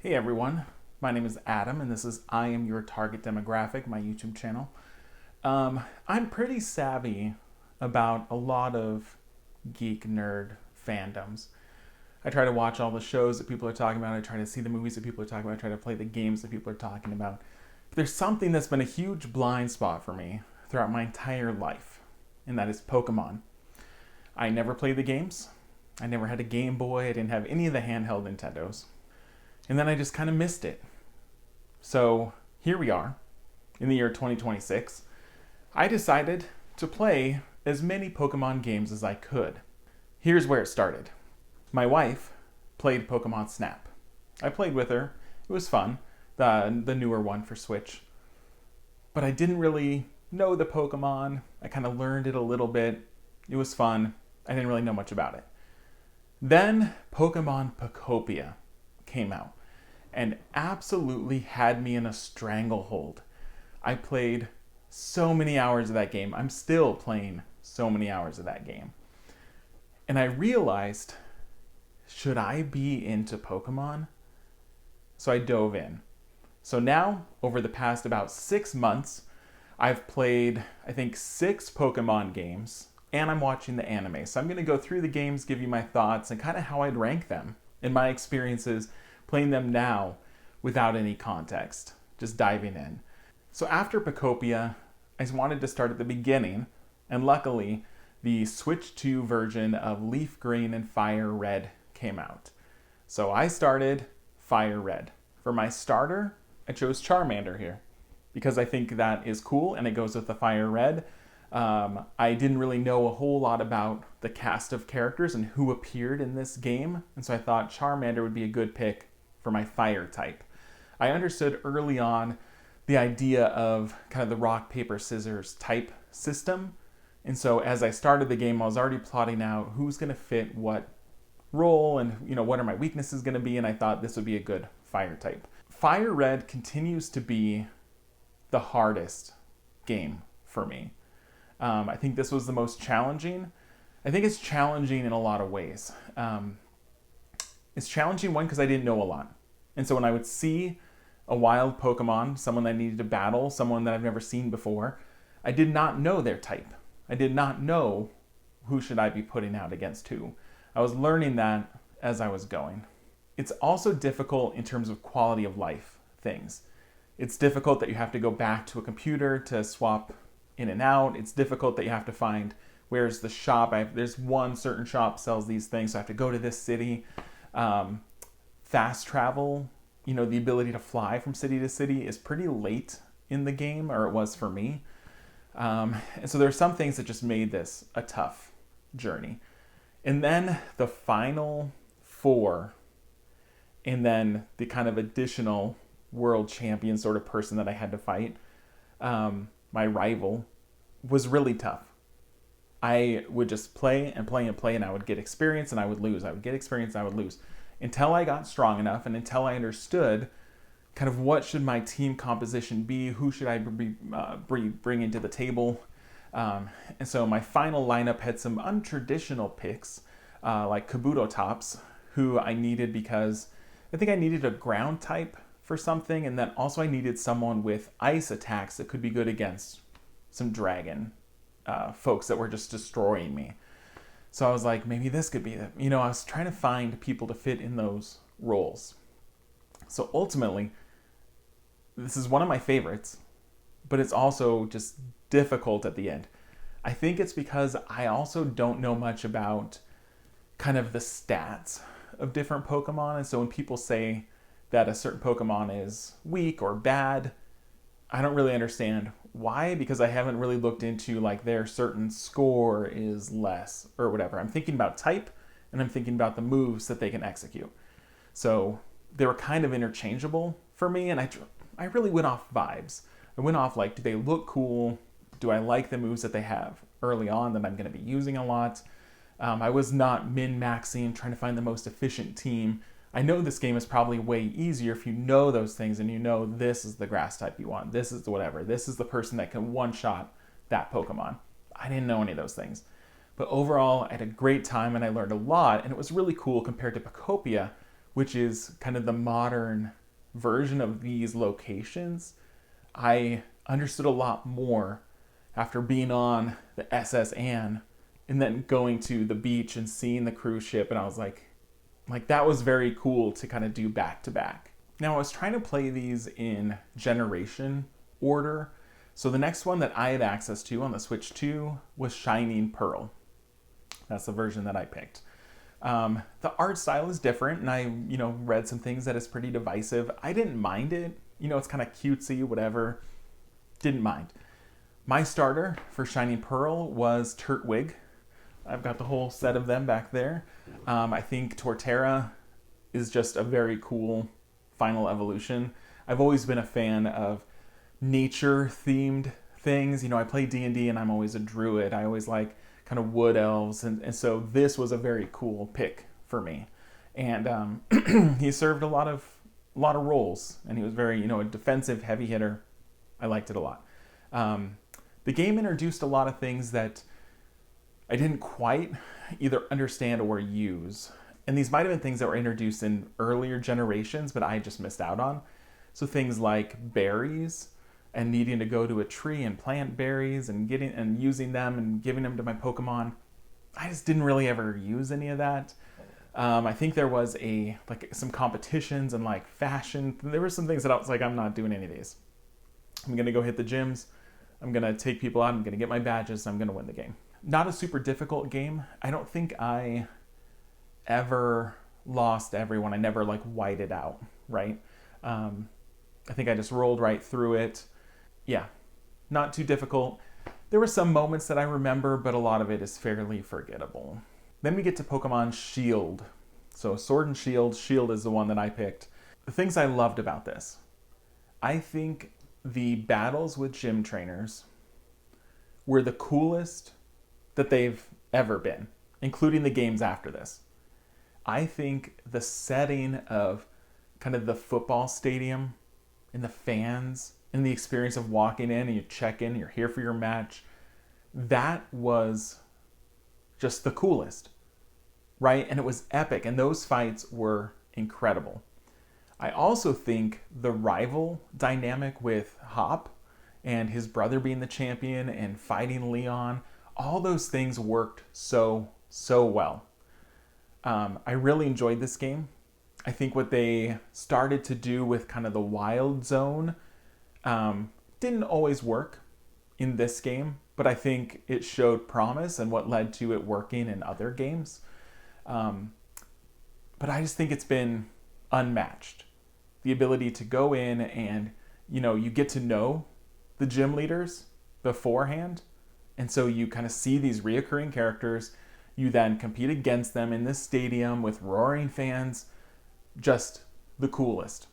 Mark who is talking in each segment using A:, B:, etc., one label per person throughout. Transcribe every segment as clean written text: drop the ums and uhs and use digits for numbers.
A: Hey everyone, my name is Adam and this is I Am Your Target Demographic, my YouTube channel. I'm pretty savvy about a lot of geek nerd fandoms. I try to watch all the shows that people are talking about, I try to see the movies that people are talking about, I try to play the games that people are talking about. But there's something that's been a huge blind spot for me throughout my entire life, and that is Pokemon. I never played the games, I never had a Game Boy, I didn't have any of the handheld Nintendos. And then I just kind of missed it. So here we are in the year 2026. I decided to play as many Pokemon games as I could. Here's where it started. My wife played Pokemon Snap. I played with her. It was fun, the newer one for Switch. But I didn't really know the Pokemon. I kind of learned it a little bit. It was fun. I didn't really know much about it. Then Pokemon Pokopia came out and absolutely had me in a stranglehold. I played so many hours of that game. I'm still playing so many hours of that game. And I realized, should I be into Pokemon? So I dove in. So now, over the past about 6 months, I've played, I think, 6 Pokemon games, and I'm watching the anime. So I'm going to go through the games, give you my thoughts, and kind of how I'd rank them and my experiences playing them now without any context, just diving in. So after Pokopia, I wanted to start at the beginning, and luckily, the Switch 2 version of Leaf Green and FireRed came out. So I started FireRed. For my starter, I chose Charmander here, because I think that is cool, and it goes with the FireRed. I didn't really know a whole lot about the cast of characters and who appeared in this game, and so I thought Charmander would be a good pick for my fire type. I understood early on the idea of kind of the rock, paper, scissors type system, and so as I started the game, I was already plotting out who's going to fit what role and what are my weaknesses going to be, and I thought this would be a good fire type. Fire Red continues to be the hardest game for me. I think this was the most challenging. I think it's challenging in a lot of ways. It's challenging, one, because I didn't know a lot. And so when I would see a wild Pokemon, someone that I needed to battle, someone that I've never seen before, I did not know their type. I did not know who should I be putting out against who. I was learning that as I was going. It's also difficult in terms of quality of life things. It's difficult that you have to go back to a computer to swap in and out. It's difficult that you have to find where's the shop. There's one certain shop sells these things, so I have to go to this city. Fast travel, the ability to fly from city to city is pretty late in the game, or it was for me. And so there are some things that just made this a tough journey. And then the final 4, and then the kind of additional world champion sort of person that I had to fight, my rival, was really tough. I would just play and play and play, and I would get experience and I would lose. I would get experience and I would lose. Until I got strong enough and until I understood kind of what should my team composition be, who should I bring into the table. And so my final lineup had some untraditional picks, like Kabuto Tops, who I needed because I think I needed a ground type for something, and then also I needed someone with ice attacks that could be good against some dragon folks that were just destroying me. So I was like, maybe this could be them. I was trying to find people to fit in those roles. So ultimately, this is one of my favorites, but it's also just difficult at the end. I think it's because I also don't know much about kind of the stats of different Pokemon. And so when people say that a certain Pokemon is weak or bad, I don't really understand why, because I haven't really looked into like their certain score is less or whatever. I'm thinking about type and I'm thinking about the moves that they can execute. So they were kind of interchangeable for me, and I really went off vibes. I went off like, do they look cool? Do I like the moves that they have early on that I'm going to be using a lot? I was not min-maxing, trying to find the most efficient team. I know this game is probably way easier if you know those things and you know this is the grass type you want, this is the whatever, this is the person that can one-shot that Pokemon. I didn't know any of those things. But overall, I had a great time and I learned a lot, and it was really cool compared to Pokopia, which is kind of the modern version of these locations, I understood a lot more after being on the SS Anne and then going to the beach and seeing the cruise ship. And I was like that was very cool to kind of do back to back. Now I was trying to play these in generation order. So the next one that I had access to on the Switch 2 was Shining Pearl. That's the version that I picked. The art style is different, and I, read some things that it's pretty divisive. I didn't mind it. It's kind of cutesy, whatever. Didn't mind. My starter for Shining Pearl was Turtwig. I've got the whole set of them back there. I think Torterra is just a very cool final evolution. I've always been a fan of nature-themed things. I play D&D and I'm always a druid. I always like kind of wood elves, and so this was a very cool pick for me. And he served a lot of roles, and he was very, a defensive heavy hitter. I liked it a lot. The game introduced a lot of things that I didn't quite either understand or use. And these might have been things that were introduced in earlier generations, but I just missed out on. So things like berries and needing to go to a tree and plant berries and using them and giving them to my Pokemon. I just didn't really ever use any of that. I think there was some competitions and fashion. There were some things that I was like, I'm not doing any of these. I'm going to go hit the gyms. I'm going to take people out. I'm going to get my badges. I'm going to win the game. Not a super difficult game. I don't think I ever lost everyone. I never whited out, right? I think I just rolled right through it. Yeah, not too difficult. There were some moments that I remember, but a lot of it is fairly forgettable. Then we get to Pokemon Shield. So Sword and Shield. Shield is the one that I picked. The things I loved about this. I think the battles with gym trainers were the coolest that they've ever been, including the games after this. I think the setting of kind of the football stadium and the fans and the experience of walking in and you check in, you're here for your match, that was just the coolest, right? And it was epic, and those fights were incredible. I also think the rival dynamic with Hop and his brother being the champion and fighting Leon, all those things worked so well. I really enjoyed this game. I think what they started to do with kind of the wild zone didn't always work in this game, but I think it showed promise and what led to it working in other games. But I just think it's been unmatched. The ability to go in and, you get to know the gym leaders beforehand. And so you kind of see these reoccurring characters. You then compete against them in this stadium with roaring fans. Just the coolest.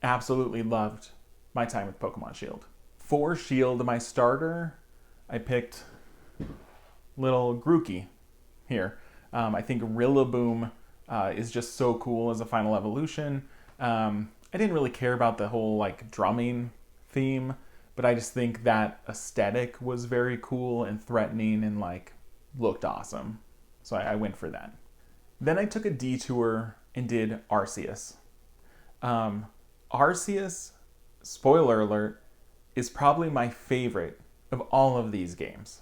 A: Absolutely loved my time with Pokemon Shield. For Shield, my starter, I picked little Grookey here. I think Rillaboom is just so cool as a final evolution. I didn't really care about the whole drumming theme, but I just think that aesthetic was very cool and threatening and looked awesome. So I went for that. Then I took a detour and did Arceus. Arceus, spoiler alert, is probably my favorite of all of these games.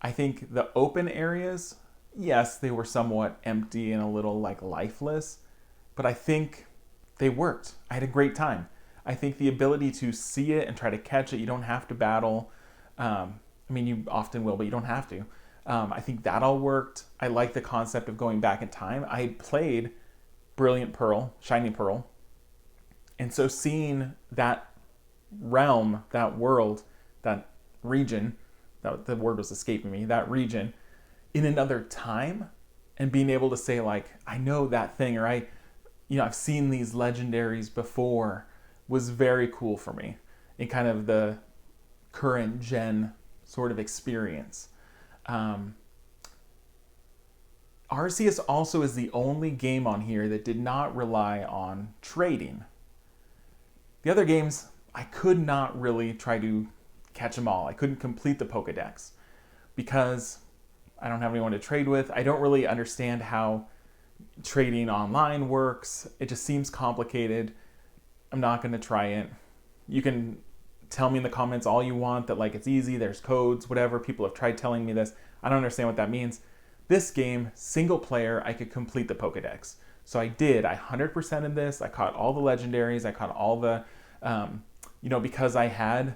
A: I think the open areas, yes, they were somewhat empty and a little lifeless, but I think they worked. I had a great time. I think the ability to see it and try to catch it, you don't have to battle. You often will, but you don't have to. I think that all worked. I like the concept of going back in time. I had played Brilliant Pearl, Shining Pearl, and so seeing that realm, that world, that region, the word was escaping me, that region, in another time, and being able to say I know that thing, or I've seen these legendaries before, was very cool for me in kind of the current gen sort of experience. Arceus also is the only game on here that did not rely on trading. The other games, I could not really try to catch them all. I couldn't complete the Pokedex because I don't have anyone to trade with. I don't really understand how, trading online works. It just seems complicated. I'm not going to try it. You can tell me in the comments all you want that like it's easy, there's codes, whatever. People have tried telling me this. I don't understand what that means. This game, single player, I could complete the Pokedex. So I did. I 100%ed this. I caught all the legendaries. I caught all the, because I had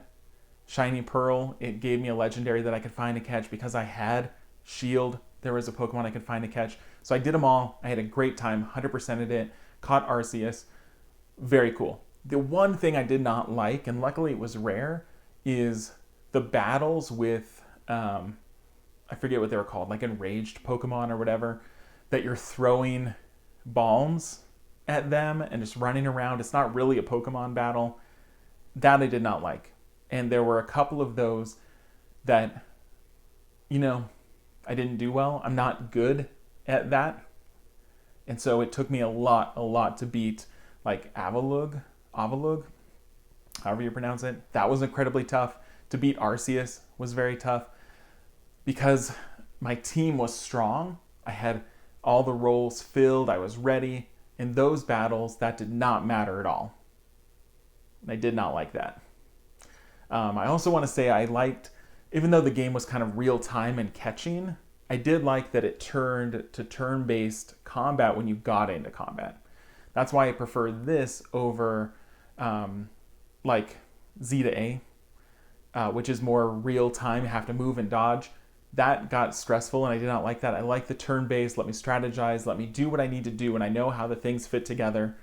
A: Shiny Pearl, it gave me a legendary that I could find and catch. Because I had Shield, there was a Pokemon I could find and catch. So I did them all. I had a great time, 100%ed it, caught Arceus. Very cool. The one thing I did not like, and luckily it was rare, is the battles with, I forget what they were called, like enraged Pokemon or whatever, that you're throwing bombs at them and just running around. It's not really a Pokemon battle. That I did not like. And there were a couple of those that, I didn't do well. I'm not good at that. And so it took me a lot to beat like Avalugg, however you pronounce it. That was incredibly tough. To beat Arceus was very tough because my team was strong. I had all the roles filled. I was ready. In those battles, that did not matter at all. I did not like that. I also want to say I liked, even though the game was kind of real time and catching, I did like that it turned to turn-based combat when you got into combat. That's why I prefer this over like Z to A, which is more real time. You have to move and dodge. That got stressful and I did not like that. I like the turn-based, let me strategize, let me do what I need to do, and I know how the things fit together.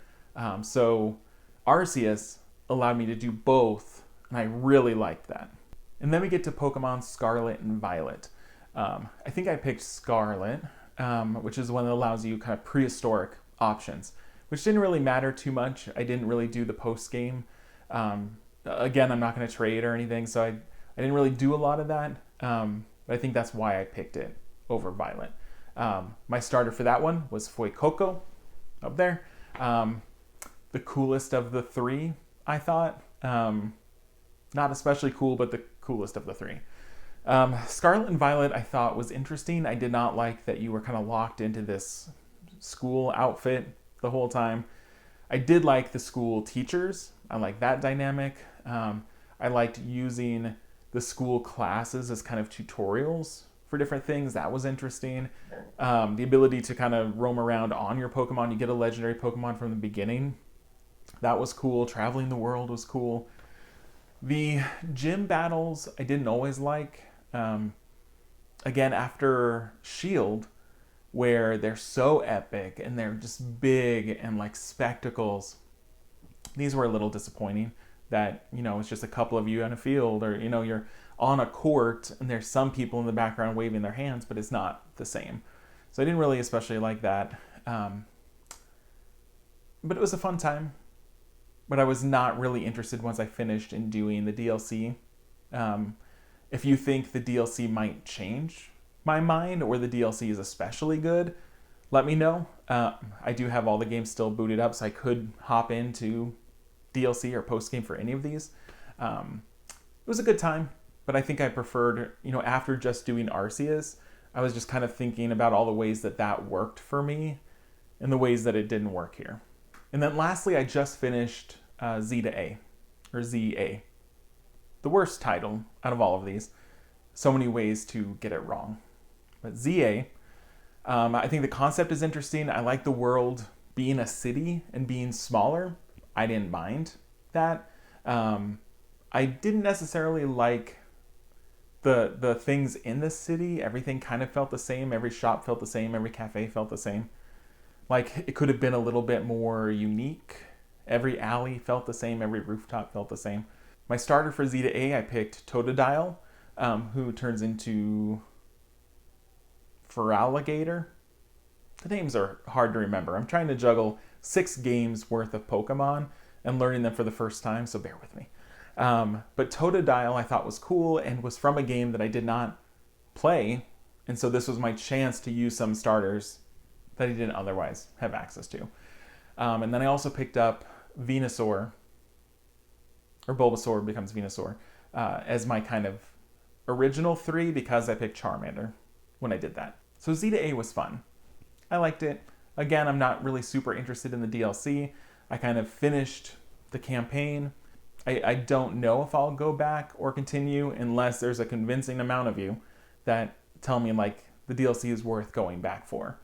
A: So Arceus allowed me to do both, and I really liked that. And then we get to Pokemon Scarlet and Violet. I think I picked Scarlet, which is the one that allows you kind of prehistoric options, which didn't really matter too much. I didn't really do the post-game. Again, I'm not going to trade or anything, so I didn't really do a lot of that. But I think that's why I picked it over Violet. My starter for that one was Fuecoco, up there. The coolest of the three, I thought. Not especially cool, but the coolest of the three. Scarlet and Violet I thought was interesting. I did not like that you were kind of locked into this school outfit the whole time. I did like the school teachers. I like that dynamic. I liked using the school classes as kind of tutorials for different things. That was interesting. The ability to kind of roam around on your Pokemon. You get a legendary Pokemon from the beginning. That was cool. Traveling the world was cool. The gym battles I didn't always like. Again, after Shield, where they're so epic and they're just big and like spectacles, these were a little disappointing. That, it's just a couple of you on a field, or, you're on a court and there's some people in the background waving their hands, but it's not the same. So I didn't really especially like that. But it was a fun time. But I was not really interested once I finished in doing the DLC. If you think the DLC might change my mind, or the DLC is especially good, let me know. I do have all the games still booted up, so I could hop into DLC or post game for any of these. It was a good time, but I think I preferred, after just doing Arceus, I was just kind of thinking about all the ways that worked for me and the ways that it didn't work here. And then lastly, I just finished Z to A, or ZA. The worst title out of all of these. So many ways to get it wrong. But ZA, I think the concept is interesting. I like the world being a city and being smaller. I didn't mind that. I didn't necessarily like the things in the city. Everything kind of felt the same. Every shop felt the same. Every cafe felt the same. Like, it could have been a little bit more unique. Every alley felt the same. Every rooftop felt the same. My starter for Z to A, I picked Totodile, who turns into Feraligatr. The names are hard to remember. I'm trying to juggle 6 games worth of Pokemon and learning them for the first time, so bear with me. But Totodile I thought was cool and was from a game that I did not play, and so this was my chance to use some starters that I didn't otherwise have access to. And then I also picked up Venusaur, or Bulbasaur becomes Venusaur, as my kind of original 3 because I picked Charmander when I did that. So Z to A was fun. I liked it. Again, I'm not really super interested in the DLC. I kind of finished the campaign. I don't know if I'll go back or continue unless there's a convincing amount of you that tell me like the DLC is worth going back for.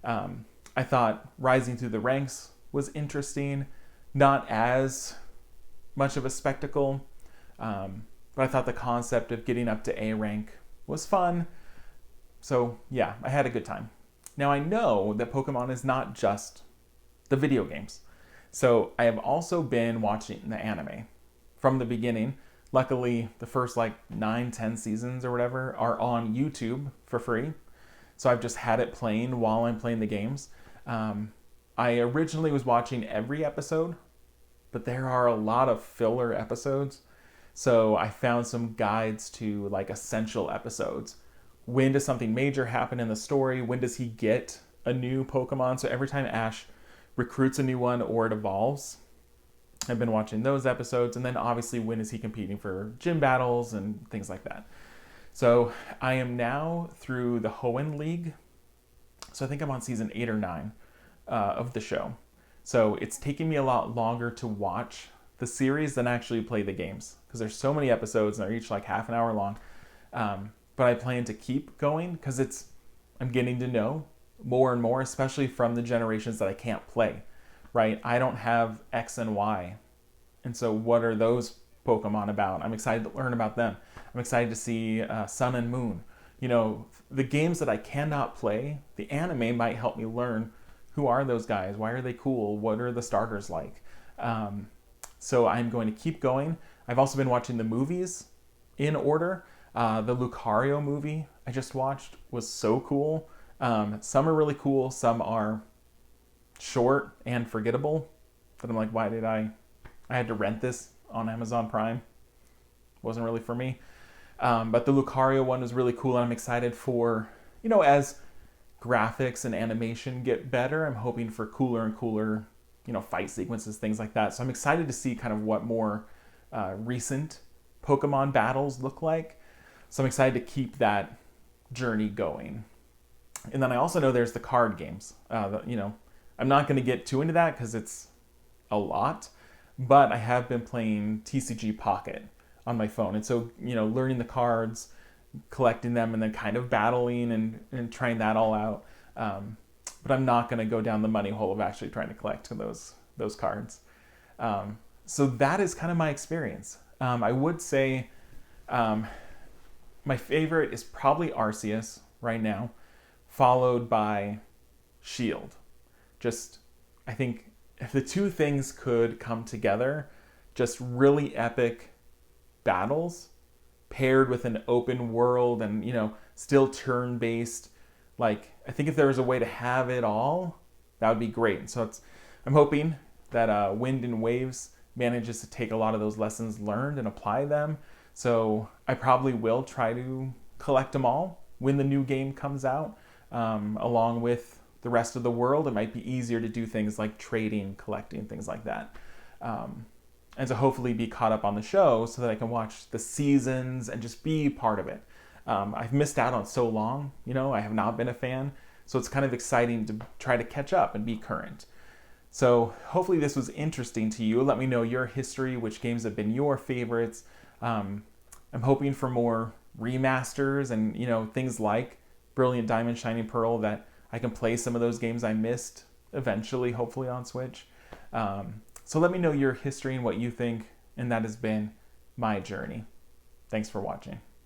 A: I thought Rising Through the Ranks was interesting, not as much of a spectacle, but I thought the concept of getting up to A rank was fun. So yeah, I had a good time. Now I know that Pokemon is not just the video games. So I have also been watching the anime from the beginning. Luckily, the first like 9-10 seasons or whatever are on YouTube for free. So I've just had it playing while I'm playing the games. I originally was watching every episode, but there are a lot of filler episodes. So I found some guides to like essential episodes. When does something major happen in the story? When does he get a new Pokemon? So every time Ash recruits a new one or it evolves, I've been watching those episodes. And then obviously when is he competing for gym battles and things like that. So I am now through the Hoenn League. So I think I'm on season 8 or 9 of the show. So it's taking me a lot longer to watch the series than actually play the games because there's so many episodes and they're each like half an hour long. But I plan to keep going because I'm getting to know more and more, especially from the generations that I can't play, right? I don't have X and Y. And so what are those Pokemon about? I'm excited to learn about them. I'm excited to see Sun and Moon. You know, the games that I cannot play, the anime might help me learn who are those guys? Why are they cool? What are the starters like? So I'm going to keep going. I've also been watching the movies in order. The Lucario movie I just watched was so cool. Some are really cool. Some are short and forgettable. But I'm like, why did I had to rent this on Amazon Prime. Wasn't really for me. But the Lucario one was really cool, and I'm excited for, as graphics and animation get better, I'm hoping for cooler and cooler, fight sequences, things like that. So I'm excited to see kind of what more recent Pokemon battles look like. So I'm excited to keep that journey going. And then I also know there's the card games. I'm not going to get too into that because it's a lot, but I have been playing TCG Pocket on my phone. And so, learning the cards, collecting them, and then kind of battling and trying that all out. But I'm not going to go down the money hole of actually trying to collect those cards. So that is kind of my experience. I would say my favorite is probably Arceus right now, followed by Shield. I think if the two things could come together, just really epic battles paired with an open world and, still turn-based. Like, I think if there was a way to have it all, that would be great. So I'm hoping that Wind and Waves manages to take a lot of those lessons learned and apply them. So I probably will try to collect them all when the new game comes out, along with the rest of the world. It might be easier to do things like trading, collecting, things like that. And to hopefully be caught up on the show so that I can watch the seasons and just be part of it. I've missed out on so long, I have not been a fan. So it's kind of exciting to try to catch up and be current. So hopefully this was interesting to you. Let me know your history, which games have been your favorites. I'm hoping for more remasters and, things like Brilliant Diamond, Shining Pearl, that I can play some of those games I missed eventually, hopefully on Switch. So let me know your history and what you think, and that has been my journey. Thanks for watching.